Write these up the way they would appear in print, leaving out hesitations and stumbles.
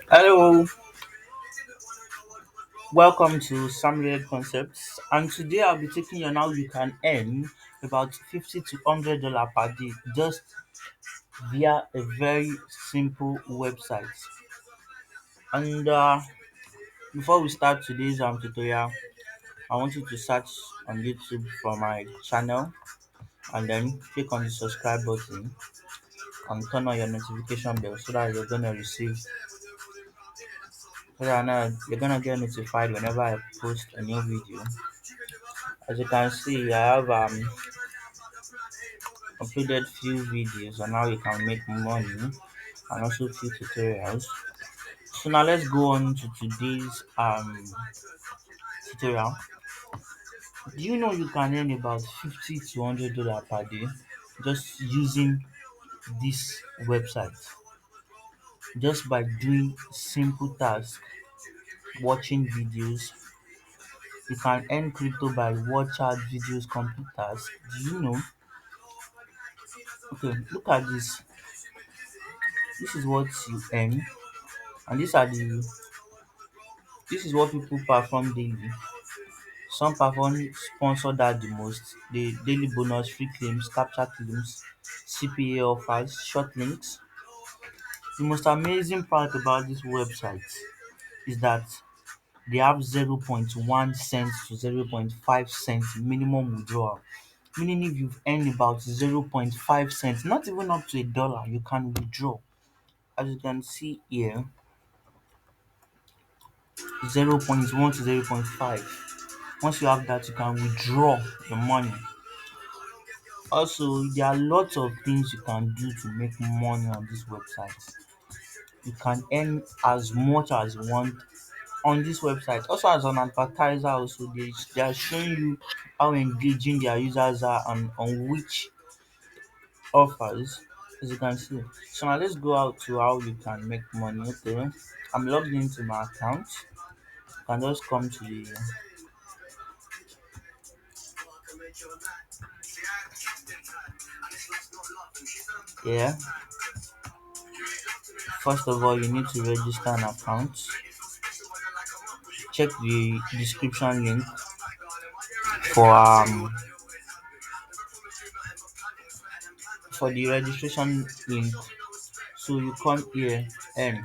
Hello, welcome to Samuel Concepts. And today I'll be taking you on how you can earn about $50 to $100 per day just via a very simple website. And before we start today's tutorial, I want you to search on YouTube for my channel and then click on the subscribe button and turn on your notification bell so that you're gonna get notified whenever I post a new video. As you can see, I have uploaded few videos on how you can make money and also few tutorials. So now let's go on to today's tutorial. Do you know you can earn about $50 to $100 per day just using this website? Just by doing simple tasks, watching videos, you can earn crypto by watch out videos, complete tasks. Do you know? Okay, look at this. This is what you earn, and this is what people perform daily. Some perform sponsor that the most, the daily bonus, free claims, capture claims, CPA offers, short links. The most amazing part about this website is that they have 0.1 cents to 0.5 cents minimum withdrawal. Meaning if you've earned about 0.5 cents, not even up to $1, you can withdraw. As you can see here, 0.1 to 0.5. Once you have that, you can withdraw your money. Also, there are lots of things you can do to make money on this website. You can earn as much as you want on this website. Also, as an advertiser, also they are showing you how engaging their users are and on which offers, as you can see. So now let's go out to how you can make money. Okay, I'm logged into my account. You can just come to the yeah. First of all, you need to register an account. Check the description link for for the registration link. So you come here and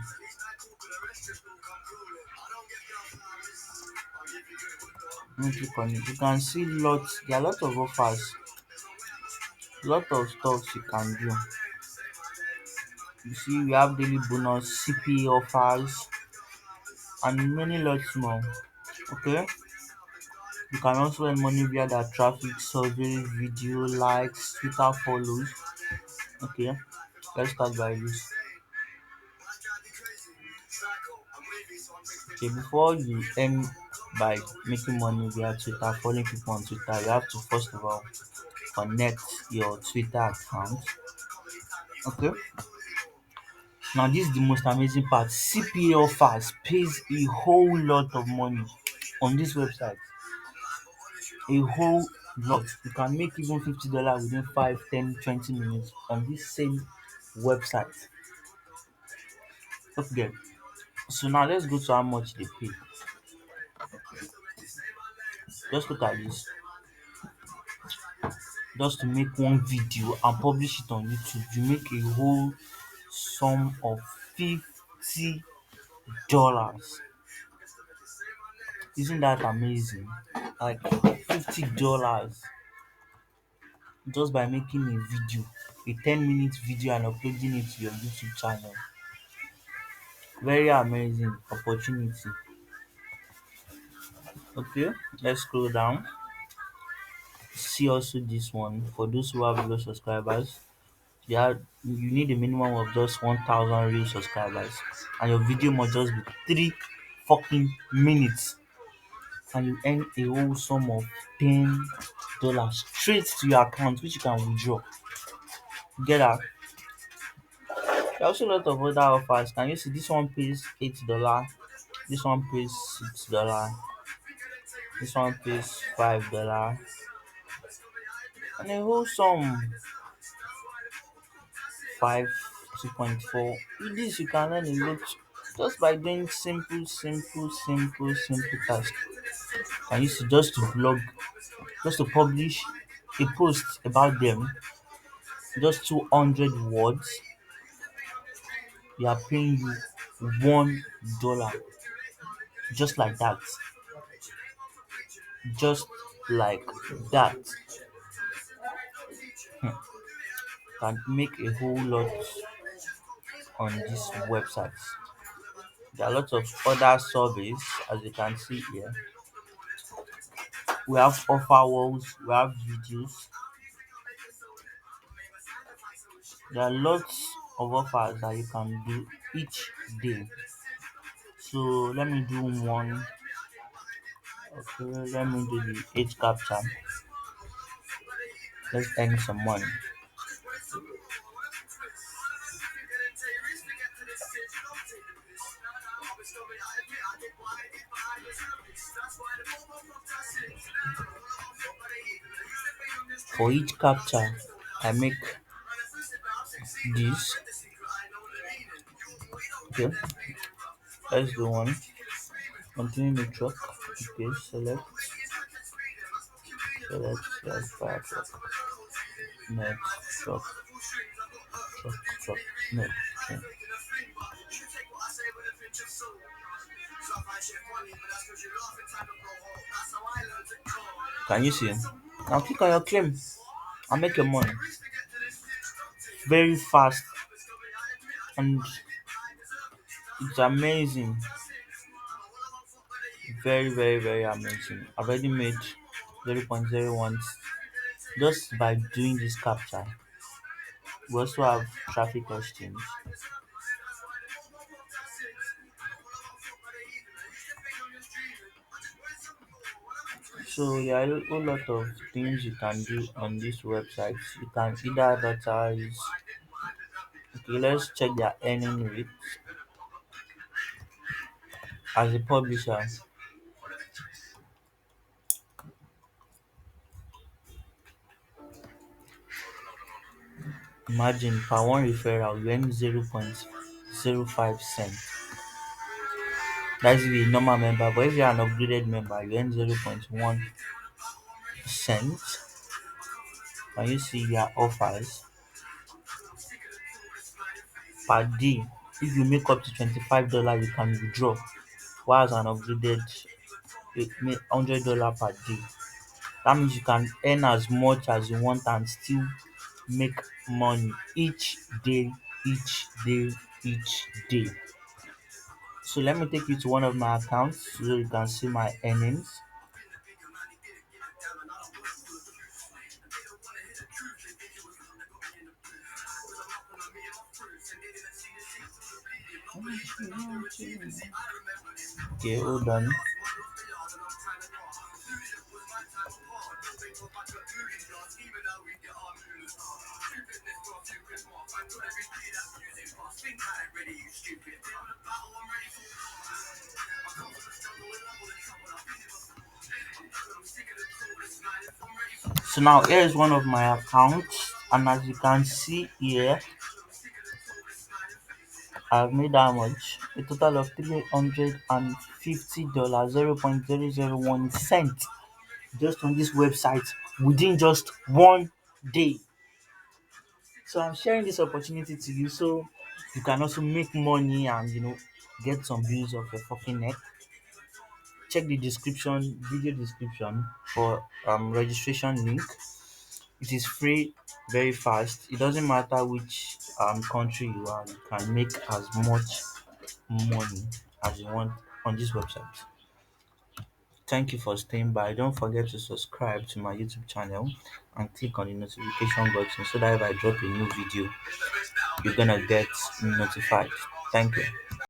you click on it. You can see lots. There are lots of offers, lot of stuff you can do. You see, we have daily bonus, CPA offers, and many lots more. Okay, you can also earn money via the traffic survey, video likes, Twitter follows. Okay, let's start by this. Okay, before you earn by making money via Twitter, following people on Twitter, you have to first of all connect your Twitter account. Okay, now this is the most amazing part. CPA offers pays a whole lot of money on this website. A whole lot. You can make even $50 within 5, 10, 20 minutes on this same website. Okay, so now let's go to how much they pay. Just look at this. Just to make one video and publish it on YouTube, you make a whole sum of $50. Isn't that amazing? Like $50 just by making a video, a 10-minute video and uploading it to your YouTube channel. Very amazing opportunity. Okay, let's scroll down. See also this one for those who have low subscribers. You need a minimum of just 1,000 real subscribers, and your video must just be 3 fucking minutes, and you earn a whole sum of $10 straight to your account, which you can withdraw. Get that? There are also a lot of other offers. Can you see this one pays $8, this one pays $6, this one pays $5, and a whole sum 5, 2.4. With this you can earn a lot. just by doing simple task. And used to just to blog, just to publish a post about them, just 200 words, they are paying you $1, just like that, just like that. Hmm. Can make a whole lot on these websites. There are lots of other surveys, as you can see here. We have offer walls, we have videos. There are lots of offers that you can do each day. So let me do one. Okay, let me do the age capture. Let's earn some money. For each capture, I make this. Okay, let's do one. Continue network. Okay, select fire truck, net truck, net train. Can you see? Now click on your claim and make your money very fast, and it's amazing. Very amazing. I've already made 0.01 just by doing this capture. We also have traffic exchange. So there are a whole lot of things you can do on this website. You can either advertise. Okay, let's check their earning rate as a publisher. Imagine per one referral you earn 0.05 cent. That's if you're a normal member, but if you're an upgraded member, you earn 0.1 cent. Can you see their offers per day? If you make up to $25, you can withdraw. While as an upgraded, you make $100 per day. That means you can earn as much as you want and still make money each day, each day, each day. So let me take you to one of my accounts so you can see my earnings. Okay, hold on. So now here is one of my accounts, and as you can see here, I've made how much? A total of $350, 0.001 cent, just on this website within just one day. So I'm sharing this opportunity to you so you can also make money and get some views of your fucking neck. Check the video description for registration link. It is free, very fast. It doesn't matter which country you are, you can make as much money as you want on this website. Thank you for staying by. Don't forget to subscribe to my YouTube channel and click on the notification button so that if I drop a new video, you're gonna get notified. Thank you.